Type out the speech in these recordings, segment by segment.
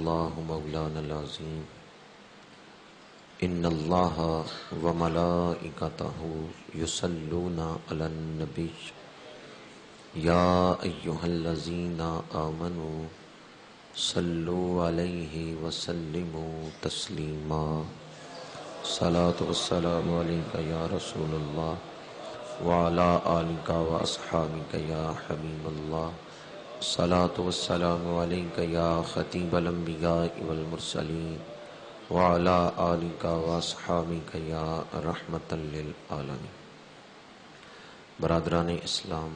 اللہ مولانا العظیم ان اللہ وملائکتہ یصلون علی النبی یا ایہا الذین آمنوا صلوا علیہ وسلموا تسلیما صلاۃ والسلام علیک یا رسول اللہ وعلی آلک واصحابک یا حبیب اللہ صلاۃ والسلام علیک یا خطیب الانبیاء والمرسلین وعلی آلک واصحابک یا رحمۃ للعالمین۔ برادران اسلام،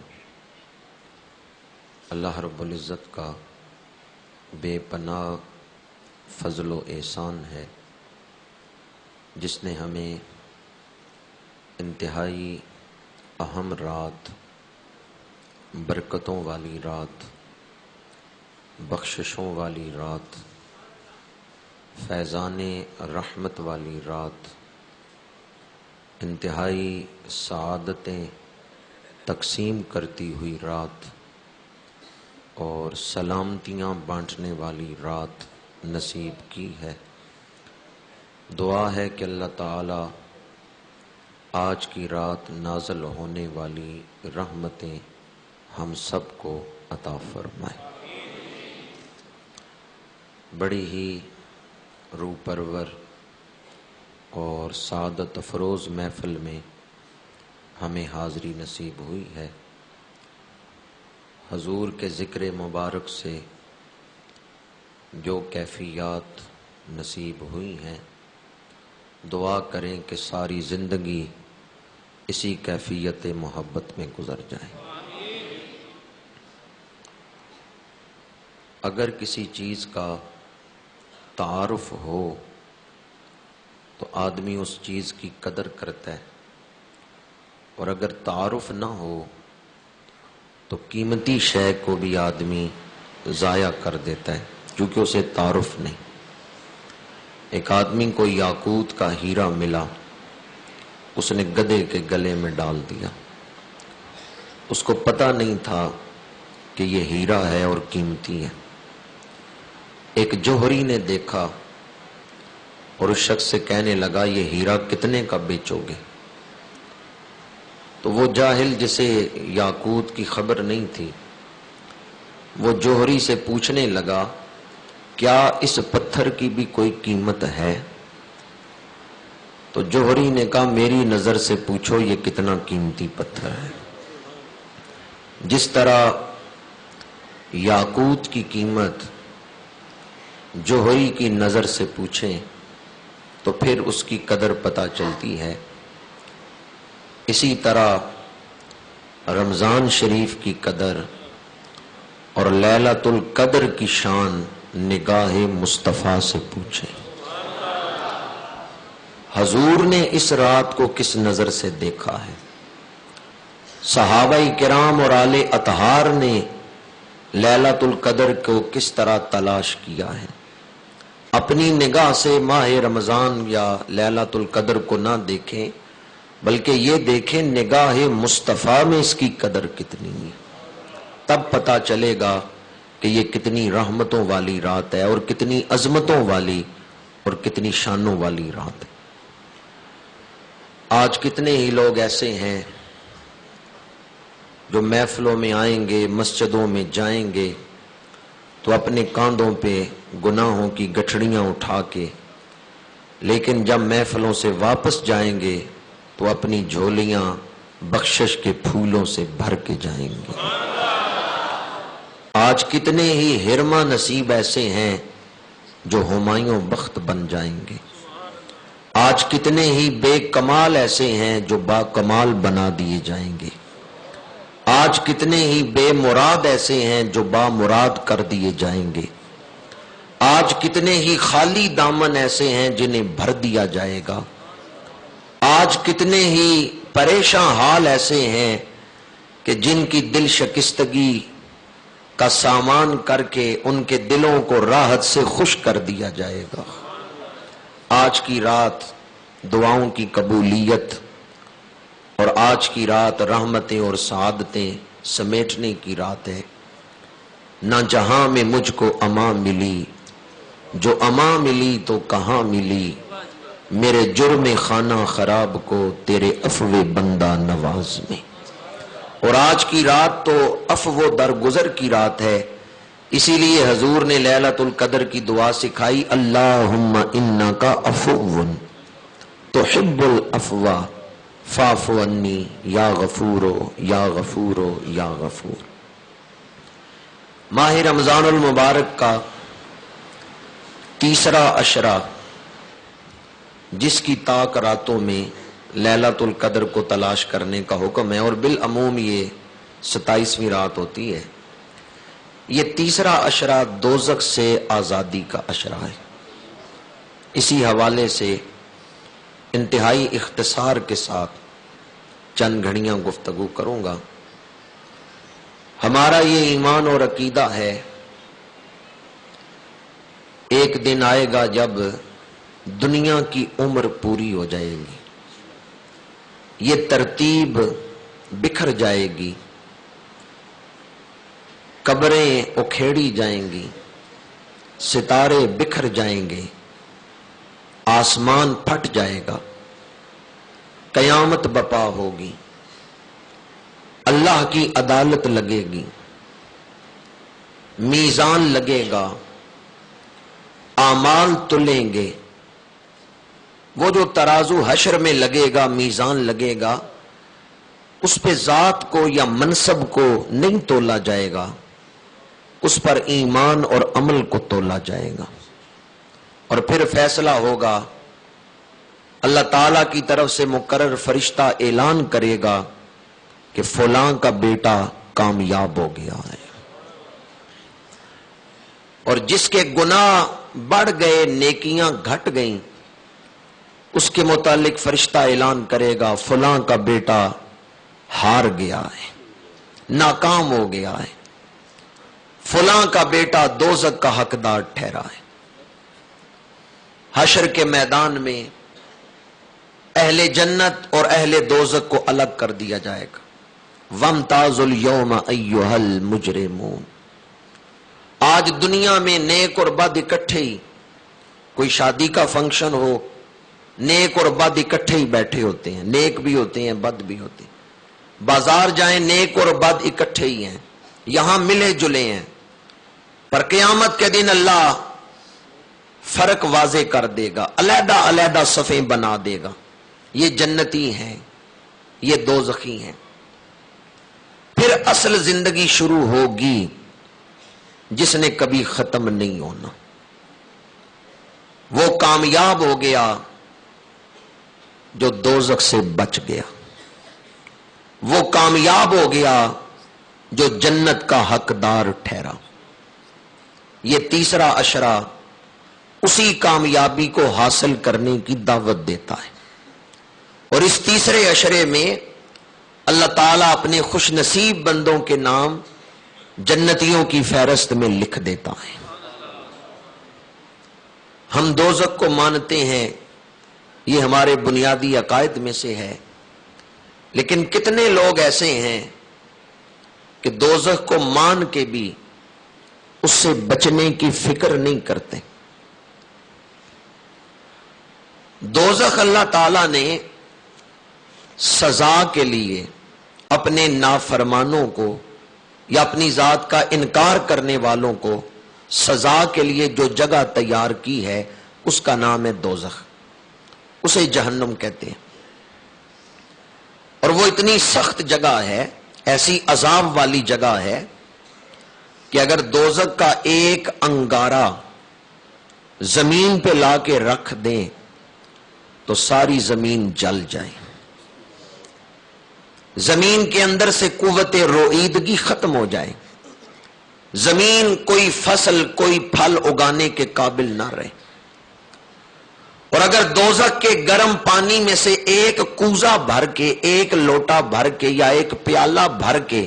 اللہ رب العزت کا بے پناہ فضل و احسان ہے جس نے ہمیں انتہائی اہم رات، برکتوں والی رات، بخششوں والی رات، فیضان رحمت والی رات، انتہائی سعادتیں تقسیم کرتی ہوئی رات اور سلامتیاں بانٹنے والی رات نصیب کی ہے۔ دعا ہے کہ اللہ تعالی آج کی رات نازل ہونے والی رحمتیں ہم سب کو عطا فرمائے۔ بڑی ہی روح پرور اور سعادت افروز محفل میں ہمیں حاضری نصیب ہوئی ہے۔ حضور کے ذکر مبارک سے جو کیفیات نصیب ہوئی ہیں، دعا کریں کہ ساری زندگی اسی کیفیت محبت میں گزر جائے۔ اگر کسی چیز کا تعارف ہو تو آدمی اس چیز کی قدر کرتا ہے، اور اگر تعارف نہ ہو تو قیمتی شے کو بھی آدمی ضائع کر دیتا ہے کیونکہ اسے تعارف نہیں۔ ایک آدمی کو یاقوت کا ہیرا ملا، اس نے گدھے کے گلے میں ڈال دیا، اس کو پتہ نہیں تھا کہ یہ ہیرا ہے اور قیمتی ہے۔ ایک جوہری نے دیکھا اور اس شخص سے کہنے لگا یہ ہیرا کتنے کا بیچو گے؟ تو وہ جاہل جسے یاقوت کی خبر نہیں تھی، وہ جوہری سے پوچھنے لگا کیا اس پتھر کی بھی کوئی قیمت ہے؟ تو جوہری نے کہا میری نظر سے پوچھو یہ کتنا قیمتی پتھر ہے۔ جس طرح یاقوت کی قیمت جوہری کی نظر سے پوچھیں تو پھر اس کی قدر پتہ چلتی ہے، اسی طرح رمضان شریف کی قدر اور لیلۃ القدر کی شان نگاہ مصطفیٰ سے پوچھیں۔ حضور نے اس رات کو کس نظر سے دیکھا ہے؟ صحابہ کرام اور آل اطہار نے لیلۃ القدر کو کس طرح تلاش کیا ہے؟ اپنی نگاہ سے ماہ رمضان یا لیلۃ القدر کو نہ دیکھیں، بلکہ یہ دیکھیں نگاہ مصطفیٰ میں اس کی قدر کتنی ہے، تب پتہ چلے گا کہ یہ کتنی رحمتوں والی رات ہے اور کتنی عظمتوں والی اور کتنی شانوں والی رات ہے۔ آج کتنے ہی لوگ ایسے ہیں جو محفلوں میں آئیں گے، مسجدوں میں جائیں گے تو اپنے کاندھوں پہ گناہوں کی گٹھڑیاں اٹھا کے، لیکن جب محفلوں سے واپس جائیں گے تو اپنی جھولیاں بخشش کے پھولوں سے بھر کے جائیں گے۔ آج کتنے ہی ہرما نصیب ایسے ہیں جو ہمایوں بخت بن جائیں گے۔ آج کتنے ہی بے کمال ایسے ہیں جو با کمال بنا دیے جائیں گے۔ آج کتنے ہی بے مراد ایسے ہیں جو با مراد کر دیے جائیں گے۔ آج کتنے ہی خالی دامن ایسے ہیں جنہیں بھر دیا جائے گا۔ آج کتنے ہی پریشان حال ایسے ہیں کہ جن کی دل شکستگی کا سامان کر کے ان کے دلوں کو راحت سے خوش کر دیا جائے گا۔ آج کی رات دعاؤں کی قبولیت اور آج کی رات رحمتیں اور سعادتیں سمیٹنے کی رات ہے۔ نہ جہاں میں مجھ کو امان ملی جو اما ملی تو کہاں ملی، میرے جرم خانہ خراب کو تیرے عفو بندہ نواز میں۔ اور آج کی رات تو عفو درگزر کی رات ہے، اسی لیے حضور نے لیلۃ القدر کی دعا سکھائی، اللہم انکا عفو تحب العفو فاعف عنی یا غفورو یا غفورو یا غفور۔ ماہ رمضان المبارک کا تیسرا عشرہ، جس کی طاق راتوں میں لیلۃ القدر کو تلاش کرنے کا حکم ہے، اور بالعموم یہ 27ویں رات ہوتی ہے، یہ تیسرا عشرہ دوزخ سے آزادی کا عشرہ ہے۔ اسی حوالے سے انتہائی اختصار کے ساتھ چند گھڑیاں گفتگو کروں گا۔ ہمارا یہ ایمان اور عقیدہ ہے، ایک دن آئے گا جب دنیا کی عمر پوری ہو جائے گی، یہ ترتیب بکھر جائے گی، قبریں اکھیڑی جائیں گی، ستارے بکھر جائیں گے، آسمان پھٹ جائے گا، قیامت بپا ہوگی، اللہ کی عدالت لگے گی، میزان لگے گا، اعمال تلیں گے۔ وہ جو ترازو حشر میں لگے گا، میزان لگے گا، اس پہ ذات کو یا منصب کو نہیں تولا جائے گا، اس پر ایمان اور عمل کو تولا جائے گا، اور پھر فیصلہ ہوگا۔ اللہ تعالی کی طرف سے مقرر فرشتہ اعلان کرے گا کہ فلاں کا بیٹا کامیاب ہو گیا ہے، اور جس کے گناہ بڑھ گئے، نیکیاں گھٹ گئیں، اس کے متعلق فرشتہ اعلان کرے گا فلاں کا بیٹا ہار گیا ہے، ناکام ہو گیا ہے، فلاں کا بیٹا دوزخ کا حقدار ٹھہرا ہے۔ حشر کے میدان میں اہل جنت اور اہل دوزخ کو الگ کر دیا جائے گا۔ وَامْتَازُوا الْيَوْمَ أَيُّهَا الْمُجْرِمُونَ۔ آج دنیا میں نیک اور بد اکٹھے ہی، کوئی شادی کا فنکشن ہو، نیک اور بد اکٹھے ہی بیٹھے ہوتے ہیں، نیک بھی ہوتے ہیں، بد بھی ہوتے ہیں۔ بازار جائیں، نیک اور بد اکٹھے ہی ہیں، یہاں ملے جلے ہیں، پر قیامت کے دن اللہ فرق واضح کر دے گا، علیحدہ علیحدہ صفیں بنا دے گا، یہ جنتی ہیں، یہ دوزخی ہیں۔ پھر اصل زندگی شروع ہوگی جس نے کبھی ختم نہیں ہونا۔ وہ کامیاب ہو گیا جو دوزخ سے بچ گیا، وہ کامیاب ہو گیا جو جنت کا حقدار ٹھہرا۔ یہ تیسرا عشرہ اسی کامیابی کو حاصل کرنے کی دعوت دیتا ہے، اور اس تیسرے عشرے میں اللہ تعالیٰ اپنے خوش نصیب بندوں کے نام جنتیوں کی فہرست میں لکھ دیتا ہے۔ ہم دوزخ کو مانتے ہیں، یہ ہمارے بنیادی عقائد میں سے ہے، لیکن کتنے لوگ ایسے ہیں کہ دوزخ کو مان کے بھی اس سے بچنے کی فکر نہیں کرتے۔ دوزخ اللہ تعالیٰ نے سزا کے لیے اپنے نافرمانوں کو یا اپنی ذات کا انکار کرنے والوں کو سزا کے لیے جو جگہ تیار کی ہے، اس کا نام ہے دوزخ، اسے جہنم کہتے ہیں۔ اور وہ اتنی سخت جگہ ہے، ایسی عذاب والی جگہ ہے کہ اگر دوزخ کا ایک انگارہ زمین پہ لا کے رکھ دیں تو ساری زمین جل جائے، زمین کے اندر سے قوت روئیدگی ختم ہو جائے، زمین کوئی فصل کوئی پھل اگانے کے قابل نہ رہے۔ اور اگر دوزخ کے گرم پانی میں سے ایک کوزہ بھر کے، ایک لوٹا بھر کے یا ایک پیالہ بھر کے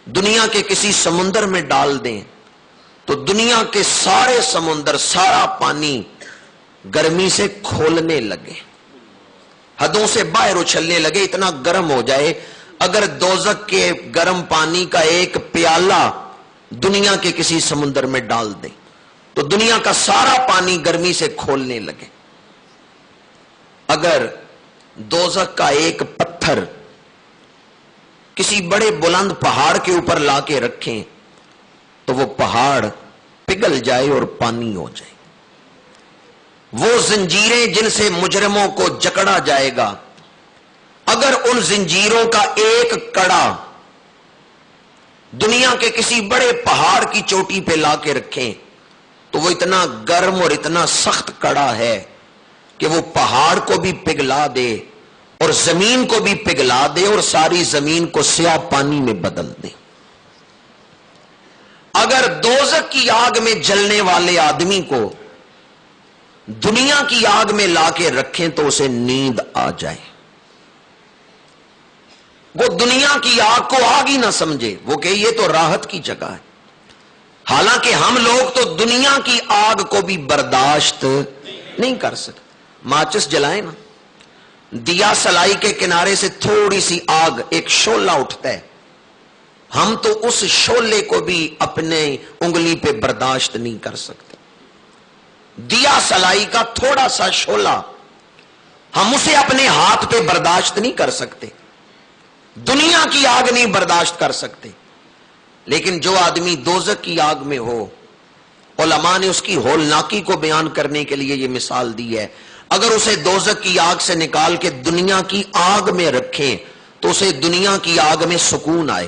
دنیا کے کسی سمندر میں ڈال دیں تو دنیا کے سارے سمندر، سارا پانی گرمی سے کھولنے لگے، حدوں سے باہر اچھلنے لگے، اتنا گرم ہو جائے۔ اگر دوزخ کے گرم پانی کا ایک پیالہ دنیا کے کسی سمندر میں ڈال دیں تو دنیا کا سارا پانی گرمی سے کھولنے لگے. اگر دوزخ کا ایک پتھر کسی بڑے بلند پہاڑ کے اوپر لا کے رکھیں تو وہ پہاڑ پگھل جائے اور پانی ہو جائے. وہ زنجیریں جن سے مجرموں کو جکڑا جائے گا، اگر ان زنجیروں کا ایک کڑا دنیا کے کسی بڑے پہاڑ کی چوٹی پہ لا کے رکھیں تو وہ اتنا گرم اور اتنا سخت کڑا ہے کہ وہ پہاڑ کو بھی پگھلا دے اور زمین کو بھی پگھلا دے اور ساری زمین کو سیاہ پانی میں بدل دے. اگر دوزخ کی آگ میں جلنے والے آدمی کو دنیا کی آگ میں لا کے رکھیں تو اسے نیند آ جائے. وہ دنیا کی آگ کو آگ ہی نہ سمجھے، وہ کہ یہ تو راحت کی جگہ ہے. حالانکہ ہم لوگ تو دنیا کی آگ کو بھی برداشت نہیں کر سکتے. ماچس جلائیں نا، دیا سلائی کے کنارے سے تھوڑی سی آگ، ایک شعلہ اٹھتا ہے، ہم تو اس شعلے کو بھی اپنے انگلی پہ برداشت نہیں کر سکتے. دیا سلائی کا تھوڑا سا شعلہ ہم اسے اپنے ہاتھ پہ برداشت نہیں کر سکتے، دنیا کی آگ نہیں برداشت کر سکتے. لیکن جو آدمی دوزخ کی آگ میں ہو، علماء نے اس کی ہولناکی کو بیان کرنے کے لیے یہ مثال دی ہے. اگر اسے دوزخ کی آگ سے نکال کے دنیا کی آگ میں رکھیں تو اسے دنیا کی آگ میں سکون آئے.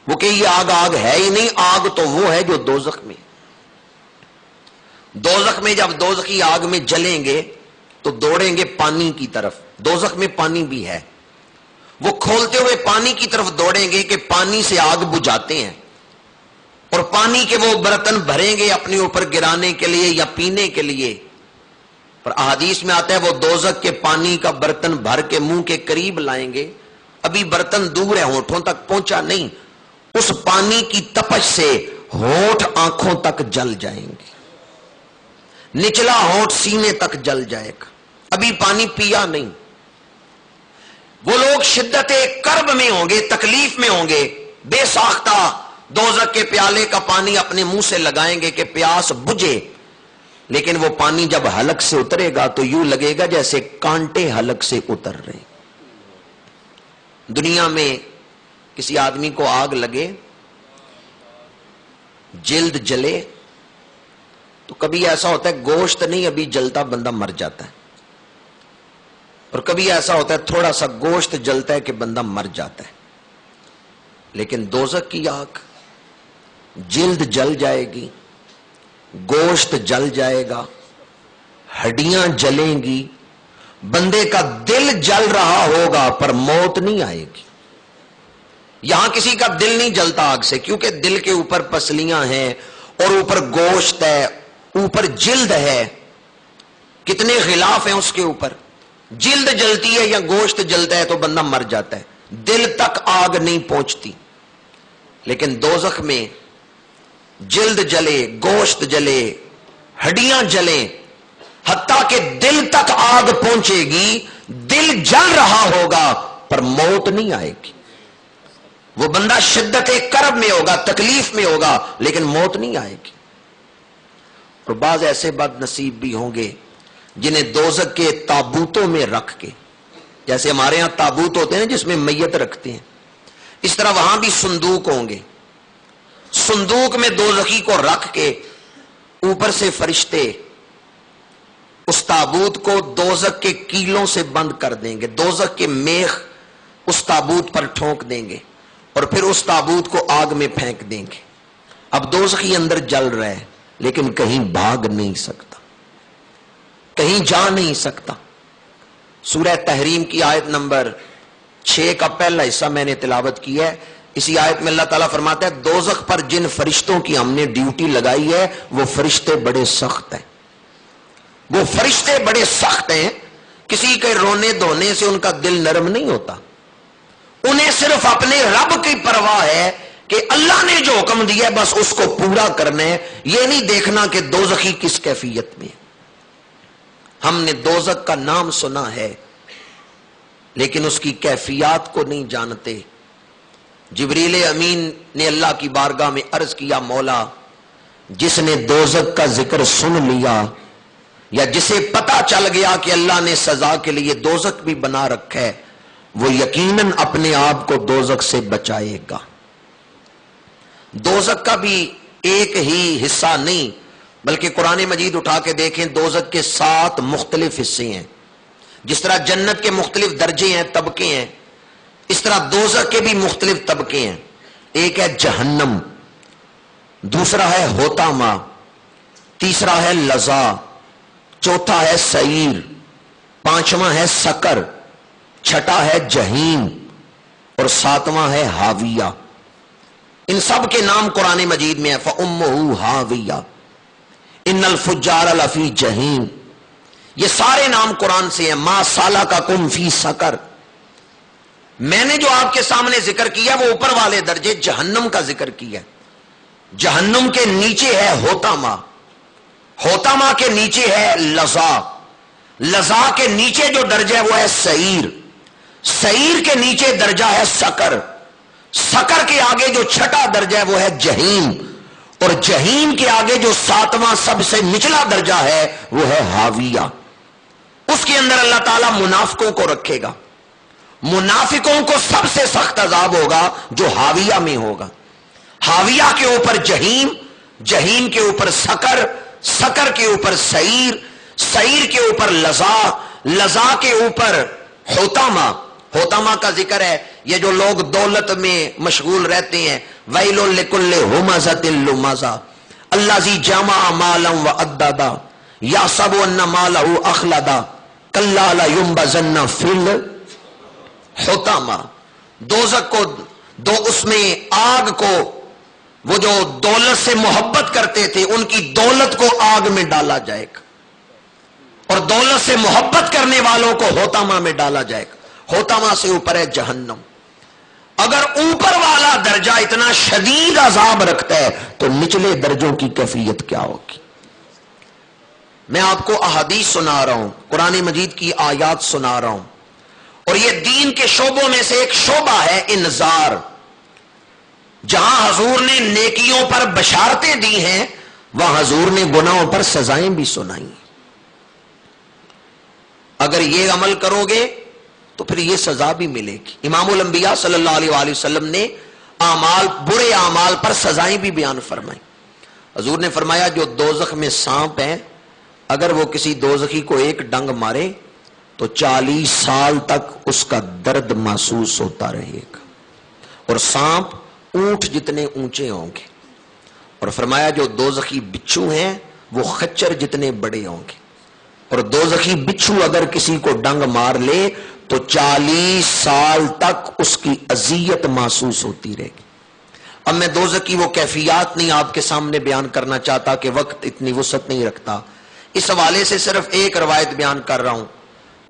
وہ کہ یہ آگ ہے ہی نہیں، آگ تو وہ ہے جو دوزخ میں. دوزخ میں جب دوزخ کی آگ میں جلیں گے تو دوڑیں گے پانی کی طرف. دوزخ میں پانی بھی ہے، وہ کھولتے ہوئے پانی کی طرف دوڑیں گے کہ پانی سے آگ بجھاتے ہیں، اور پانی کے وہ برتن بھریں گے اپنے اوپر گرانے کے لیے یا پینے کے لیے. پر احادیث میں آتا ہے وہ دوزخ کے پانی کا برتن بھر کے منہ کے قریب لائیں گے، ابھی برتن دور ہے، ہونٹوں تک پہنچا نہیں، اس پانی کی تپش سے ہونٹ آنکھوں تک جل جائیں گے، نچلا ہونٹ سینے تک جل جائے گا، ابھی پانی پیا نہیں. وہ لوگ شدت کرب میں ہوں گے، تکلیف میں ہوں گے، بے ساختہ دوزخ کے پیالے کا پانی اپنے منہ سے لگائیں گے کہ پیاس بجھے. لیکن وہ پانی جب حلق سے اترے گا تو یوں لگے گا جیسے کانٹے حلق سے اتر رہے. دنیا میں کسی آدمی کو آگ لگے، جلد جلے تو کبھی ایسا ہوتا ہے گوشت نہیں ابھی جلتا، بندہ مر جاتا ہے، اور کبھی ایسا ہوتا ہے تھوڑا سا گوشت جلتا ہے کہ بندہ مر جاتا ہے. لیکن دوزخ کی آگ جلد جل جائے گی، گوشت جل جائے گا، ہڈیاں جلیں گی، بندے کا دل جل رہا ہوگا پر موت نہیں آئے گی. یہاں کسی کا دل نہیں جلتا آگ سے، کیونکہ دل کے اوپر پسلیاں ہیں اور اوپر گوشت ہے، اوپر جلد ہے، کتنے غلاف ہیں اس کے اوپر. جلد جلتی ہے یا گوشت جلتا ہے تو بندہ مر جاتا ہے، دل تک آگ نہیں پہنچتی. لیکن دوزخ میں جلد جلے، گوشت جلے، ہڈیاں جلیں، حتیٰ کہ دل تک آگ پہنچے گی، دل جل رہا ہوگا پر موت نہیں آئے گی. وہ بندہ شدت کرب میں ہوگا، تکلیف میں ہوگا، لیکن موت نہیں آئے گی. اور بعض ایسے بد نصیب بھی ہوں گے جنہیں دوزخ کے تابوتوں میں رکھ کے، جیسے ہمارے ہاں تابوت ہوتے ہیں جس میں میت رکھتے ہیں، اس طرح وہاں بھی صندوق ہوں گے. صندوق میں دوزخی کو رکھ کے اوپر سے فرشتے اس تابوت کو دوزخ کے کیلوں سے بند کر دیں گے، دوزخ کے میخ اس تابوت پر ٹھونک دیں گے اور پھر اس تابوت کو آگ میں پھینک دیں گے. اب دوزخی اندر جل رہا ہے لیکن کہیں بھاگ نہیں سکتا، کہیں جا نہیں سکتا. سورہ تحریم کی آیت نمبر 6 کا پہلا حصہ میں نے تلاوت کیا ہے. اسی آیت میں اللہ تعالیٰ فرماتا ہے دوزخ پر جن فرشتوں کی ہم نے ڈیوٹی لگائی ہے وہ فرشتے بڑے سخت ہیں. وہ فرشتے بڑے سخت ہیں، کسی کے رونے دھونے سے ان کا دل نرم نہیں ہوتا. انہیں صرف اپنے رب کی پرواہ ہے کہ اللہ نے جو حکم دیا ہے بس اس کو پورا کرنا ہے، یہ نہیں دیکھنا کہ دوزخی کس کیفیت میں. ہم نے دوزخ کا نام سنا ہے لیکن اس کی کیفیات کو نہیں جانتے. جبریل امین نے اللہ کی بارگاہ میں عرض کیا، مولا جس نے دوزخ کا ذکر سن لیا یا جسے پتا چل گیا کہ اللہ نے سزا کے لیے دوزخ بھی بنا رکھا ہے، وہ یقیناً اپنے آپ کو دوزخ سے بچائے گا۔ دوزخ کا بھی ایک ہی حصہ نہیں بلکہ قرآن مجید اٹھا کے دیکھیں دوزخ کے 7 مختلف حصے ہیں۔ جس طرح جنت کے مختلف درجے ہیں، طبقے ہیں، اس طرح دوزخ کے بھی مختلف طبقے ہیں۔ ایک ہے جہنم، دوسرا ہے ہوتاما، تیسرا ہے لظا، چوتھا ہے سعیر، پانچواں ہے سقر، چھٹا ہے جہیم اور ساتواں ہے ہاویہ۔ ان سب کے نام قرآن مجید میں ہے، فَأُمُّهُ هَاوِيَةٌ إِنَّ الْفُجَّارَ لَفِي جَحِيمٍ۔ یہ سارے نام قرآن سے ہیں۔ مَا سَلَكَكُمْ فِي سَقَرَ، میں نے جو آپ کے سامنے ذکر کیا وہ اوپر والے درجے جہنم کا ذکر کیا۔ جہنم کے نیچے ہے ہوتاما، ہوتاما کے نیچے ہے لظا، لظا کے نیچے جو درجہ ہے وہ ہے سعیر، سعیر کے نیچے درجہ ہے سقر، سقر کے آگے جو چھٹا درجہ ہے وہ ہے جہیم، اور جہیم کے آگے جو 7واں سب سے نچلا درجہ ہے وہ ہے ہاویہ۔ اس کے اندر اللہ تعالیٰ منافقوں کو رکھے گا۔ منافقوں کو سب سے سخت عذاب ہوگا جو ہاویہ میں ہوگا۔ ہاویہ کے اوپر جہیم، جہیم کے اوپر سقر، سقر کے اوپر سعیر، سعیر کے اوپر لظا، لظا کے اوپر ہوتاما۔ ہوتاما کا ذکر ہے یہ جو لوگ دولت میں مشغول رہتے ہیں، ویل لکل ہمزۃ لمزہ الذی جمع مالا وعددا یحسب ان مالہ اخلدا کلا لینبذن فی الحطامہ۔ دوزخ کو اس میں آگ کو، وہ جو دولت سے محبت کرتے تھے ان کی دولت کو آگ میں ڈالا جائے گا، اور دولت سے محبت کرنے والوں کو ہوتاما میں ڈالا جائے گا۔ ہوتاما سے اوپر ہے جہنم۔ اگر اوپر والا درجہ اتنا شدید عذاب رکھتا ہے تو نچلے درجوں کی کیفیت کیا ہوگی؟ میں آپ کو احادیث سنا رہا ہوں، قرآن مجید کی آیات سنا رہا ہوں، اور یہ دین کے شعبوں میں سے ایک شعبہ ہے انذار۔ جہاں حضور نے نیکیوں پر بشارتیں دی ہیں وہاں حضور نے گناہوں پر سزائیں بھی سنائی۔ اگر یہ عمل کرو گے تو پھر یہ سزا بھی ملے گی۔ امام الانبیاء صلی اللہ علیہ وآلہ وسلم نے اعمال، برے اعمال پر سزائیں بھی بیان فرمائی۔ حضور نے فرمایا جو دوزخ میں سانپ ہے، اگر وہ کسی دوزخی کو ایک ڈنگ مارے تو 40 سال تک اس کا درد محسوس ہوتا رہے گا، اور سانپ اونٹ جتنے اونچے ہوں گے، اور فرمایا جو دوزخی بچھو ہیں وہ خچر جتنے بڑے ہوں گے، اور دوزخی بچھو اگر کسی کو ڈنگ مار لے تو 40 سال تک اس کی اذیت محسوس ہوتی رہے گی۔ اب میں دوزخ کی وہ کیفیات نہیں آپ کے سامنے بیان کرنا چاہتا کہ وقت اتنی وسعت نہیں رکھتا، اس حوالے سے صرف ایک روایت بیان کر رہا ہوں۔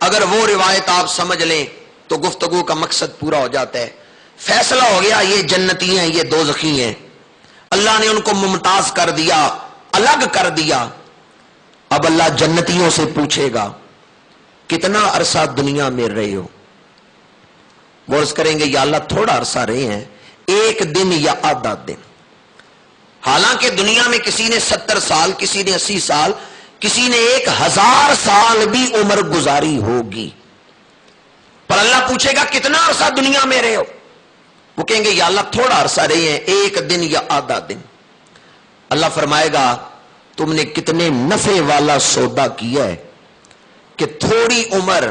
اگر وہ روایت آپ سمجھ لیں تو گفتگو کا مقصد پورا ہو جاتا ہے۔ فیصلہ ہو گیا یہ جنتی ہیں، یہ دوزخی ہیں، اللہ نے ان کو ممتاز کر دیا، الگ کر دیا۔ اب اللہ جنتیوں سے پوچھے گا کتنا عرصہ دنیا میں رہے ہو؟ وہ عرض کریں گے یا اللہ تھوڑا عرصہ رہے ہیں، 1 دن یا آدھا دن۔ حالانکہ دنیا میں کسی نے 70 سال، کسی نے 80 سال، کسی نے 1000 سال بھی عمر گزاری ہوگی، پر اللہ پوچھے گا کتنا عرصہ دنیا میں رہے ہو؟ وہ کہیں گے یا اللہ تھوڑا عرصہ رہے ہیں، 1 دن یا آدھا دن۔ اللہ فرمائے گا تم نے کتنے نفع والا سودا کیا ہے کہ تھوڑی عمر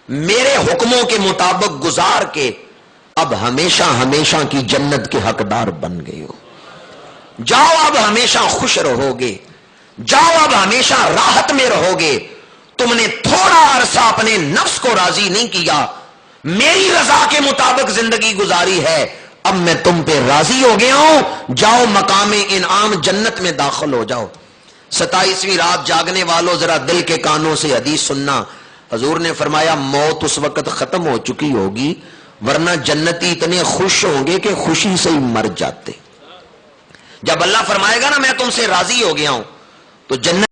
میرے حکموں کے مطابق گزار کے اب ہمیشہ ہمیشہ کی جنت کے حقدار بن گئے ہو۔ جاؤ اب ہمیشہ خوش رہو گے، جاؤ اب ہمیشہ راحت میں رہو گے۔ تم نے تھوڑا عرصہ اپنے نفس کو راضی نہیں کیا، میری رضا کے مطابق زندگی گزاری ہے، اب میں تم پہ راضی ہو گیا ہوں، جاؤ مقام انعام جنت میں داخل ہو جاؤ۔ 27ویں رات جاگنے والوں ذرا دل کے کانوں سے حدیث سننا۔ حضور نے فرمایا موت اس وقت ختم ہو چکی ہوگی، ورنہ جنتی اتنے خوش ہوں گے کہ خوشی سے ہی مر جاتے۔ جب اللہ فرمائے گا نا میں تم سے راضی ہو گیا ہوں تو جنت